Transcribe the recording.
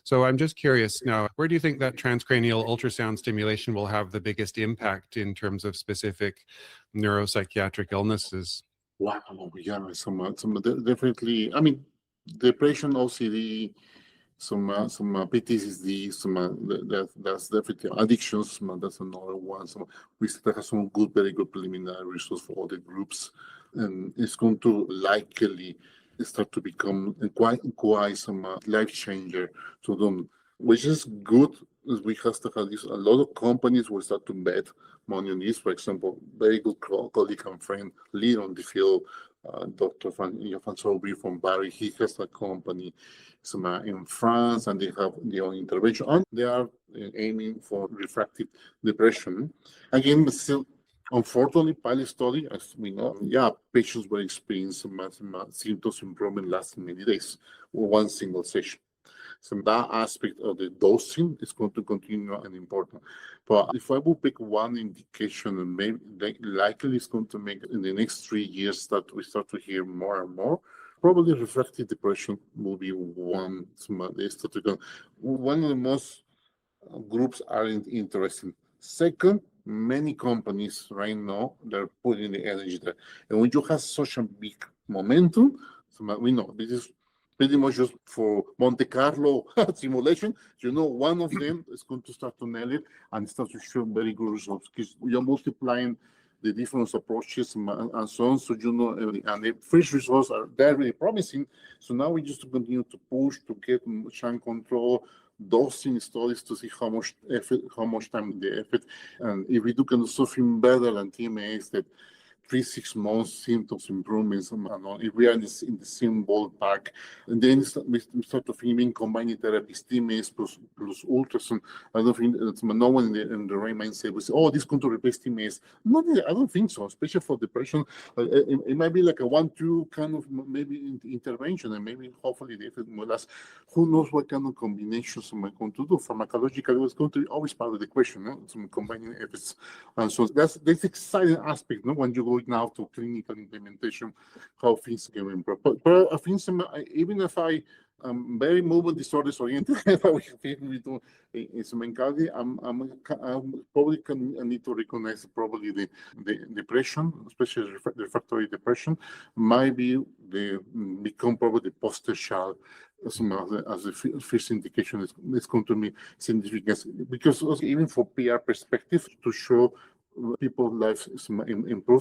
So I'm just curious now, where do you think that transcranial ultrasound stimulation will have the biggest impact in terms of specific neuropsychiatric illnesses? Wow, yeah, definitely. I mean, depression, OCD, some PTSD, that's definitely addictions. That's another one. We still have some very good preliminary results for other groups, and it's going to likely start to become quite some life changer to them, which is good. We have to have this. A lot of companies will start to bet money on this. For example, very good colleague and friend, lead on the field, Dr. Van Sobri from Bari. He has a company in France, and they have their own intervention, and they are aiming for refractive depression. Again, still, unfortunately, pilot study, as we know, yeah, patients will experience some symptoms improvement lasting many days with one single session. So that aspect of the dosing is going to continue and important. But if I will pick one indication, and maybe likely it's going to make in the next 3 years that we start to hear more and more, probably refractive depression will be one. One of the most groups are interested. Second, many companies right now, they're putting the energy there. And when you have such a big momentum, we know this is pretty much just for Monte Carlo simulation. One of them is going to start to nail it and start to show very good results because you're multiplying the different approaches and so on. So, and the first results are very promising. So now we just continue to push to get sham control, dosing studies to see how much time the effect. And if we do kind of something better than TMAs that 3-6 months symptoms improvements, if we are in the same ballpark, and then we start to think combining therapies, TMAs plus ultrasound. I don't think no one in the right mindset will say, "Oh, this is going to replace TMAs." No, I don't think so. Especially for depression, it might be like a 1-2 kind of maybe intervention, and maybe hopefully the effect will last. Who knows what kind of combinations am I going to do? Pharmacologically, it's going to be always part of the question, no? Some combining effects, and so that's exciting aspect, no? When you go now to clinical implementation, how things can improve. But I think even if I am very movement disorders oriented, we do some oncology, I probably need to recognize probably the depression, especially refractory depression, might become probably the poster child as the first indication is going to be significant, because even for PR perspective to show people's lives improve.